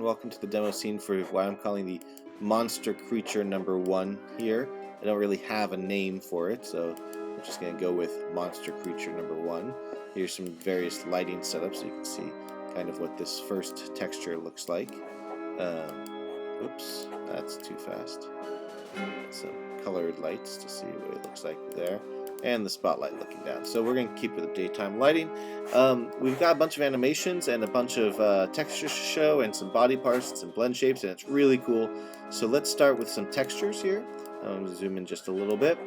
welcome to the demo scene for what I'm calling the monster creature number 1 here. I don't really have a name for it, so I'm just going to go with monster creature number 1. Here's some various lighting setups so you can see kind of what this first texture looks like. Oops, that's too fast. Some colored lights to see what it looks like there. And the spotlight looking down. So we're going to keep with the daytime lighting. We've got a bunch of animations and a bunch of textures to show and some body parts and some blend shapes, and it's really cool. So let's start with some textures here. I'm going to zoom in just a little bit.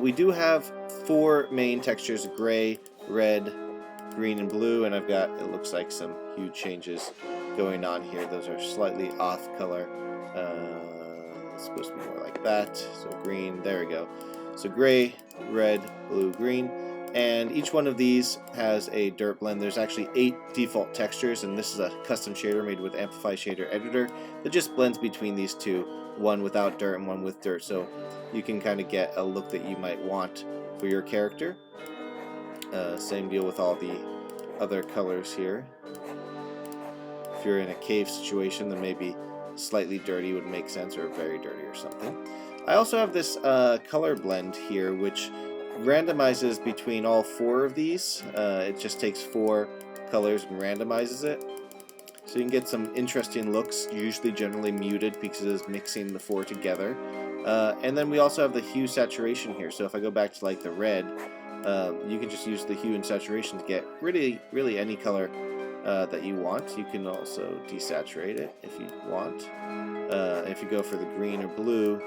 We do have 4 main textures: gray, red, green, and blue, and I've got, it looks like, some huge changes going on here. Those are slightly off color. It's supposed to be more like that. So green, there we go. So gray, red, blue, green, and each one of these has a dirt blend. There's actually 8 default textures, and this is a custom shader made with Amplify Shader Editor that just blends between these two, one without dirt and one with dirt, so you can kind of get a look that you might want for your character. Same deal with all the other colors here. If you're in a cave situation, then maybe slightly dirty would make sense, or very dirty or something. I also have this color blend here, which randomizes between all 4 of these. It just takes 4 colors and randomizes it. So you can get some interesting looks, usually generally muted because it is mixing the 4 together. And then we also have the hue saturation here. So if I go back to like the red, you can just use the hue and saturation to get really any color that you want. You can also desaturate it if you want. If you go for the green or blue,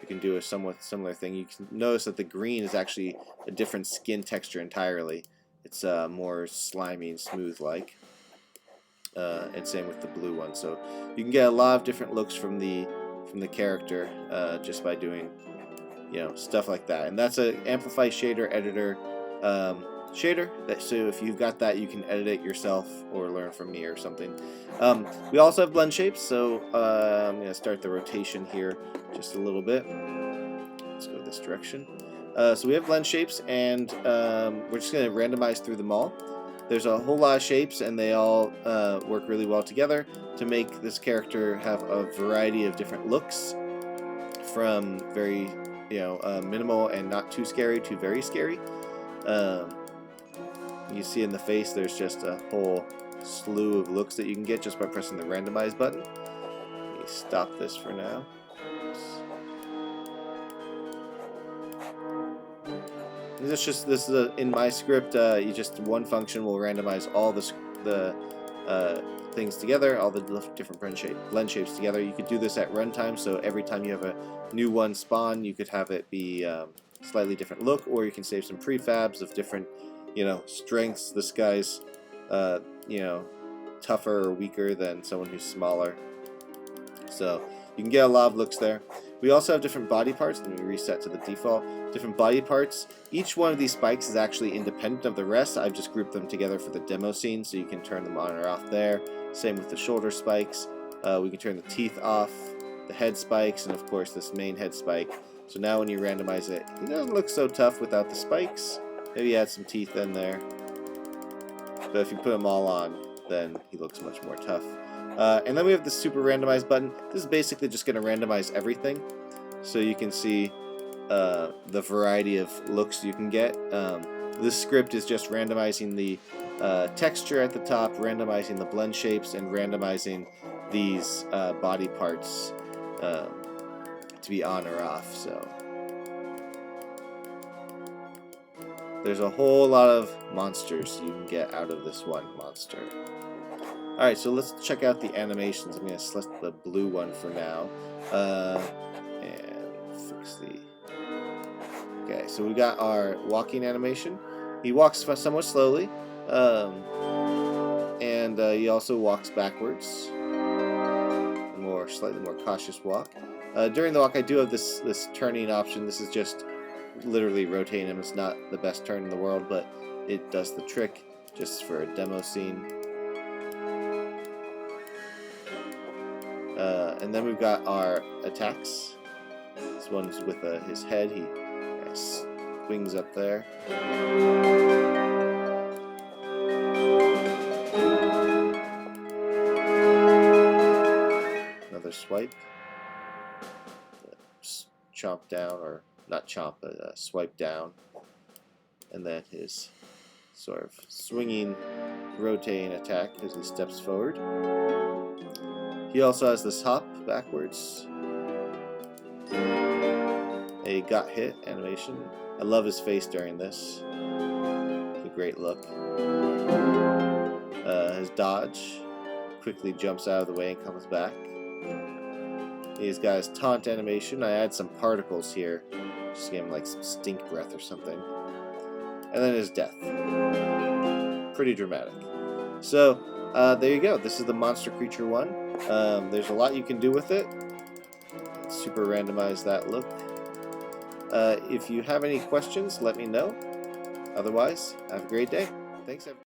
you can do a somewhat similar thing. You can notice that the green is actually a different skin texture entirely. It's more slimy and smooth like. And same with the blue one. So you can get a lot of different looks from the character just by doing, you know, stuff like that. And that's an Amplify Shader Editor shader, so if you've got that, you can edit it yourself or learn from me or something. We also have blend shapes, so I'm going to start the rotation here just a little bit. Let's go this direction. So we have blend shapes, and we're just going to randomize through them all. There's a whole lot of shapes, and they all work really well together to make this character have a variety of different looks, from very, you know, minimal and not too scary to very scary. You see in the face there's just a whole slew of looks that you can get just by pressing the randomize button. Let me stop this for now. This is in my script. You just, one function will randomize all the things together, all the different blend shapes together. You could do this at runtime, so every time you have a new one spawn, you could have it be slightly different look, or you can save some prefabs of different, you know, strengths. This guy's, you know, tougher or weaker than someone who's smaller. So you can get a lot of looks there. We also have different body parts. Let me reset to the default. Different body parts. Each one of these spikes is actually independent of the rest. I've just grouped them together for the demo scene, so you can turn them on or off there. Same with the shoulder spikes. We can turn the teeth off, the head spikes, and of course this main head spike. So now when you randomize it, he doesn't look so tough without the spikes. Maybe add some teeth in there. But if you put them all on, then he looks much more tough. And then we have the super randomize button. This is basically just going to randomize everything. So you can see the variety of looks you can get. This script is just randomizing the texture at the top, randomizing the blend shapes, and randomizing these body parts to be on or off. So there's a whole lot of monsters you can get out of this one monster. Alright, so let's check out the animations. I'm going to select the blue one for now. And fix the... Okay, so we got our walking animation. He walks somewhat slowly. And he also walks backwards. A slightly more cautious walk. During the walk, I do have this turning option. This is just literally rotating him. It's not the best turn in the world, but it does the trick just for a demo scene. And then we've got our attacks. This one's with his head. He swings up there. chomp down, or not chomp, but swipe down. And then his sort of swinging, rotating attack as he steps forward. He also has this hop backwards. A got hit animation. I love his face during this. It's a great look. His dodge. Quickly jumps out of the way and comes back. He's got his taunt animation. I add some particles here. Just gave him like some stink breath or something. And then his death. Pretty dramatic. So, there you go. This is the Monster Creature one. There's a lot you can do with it. Super randomize that look. If you have any questions, let me know. Otherwise, have a great day. Thanks, everyone.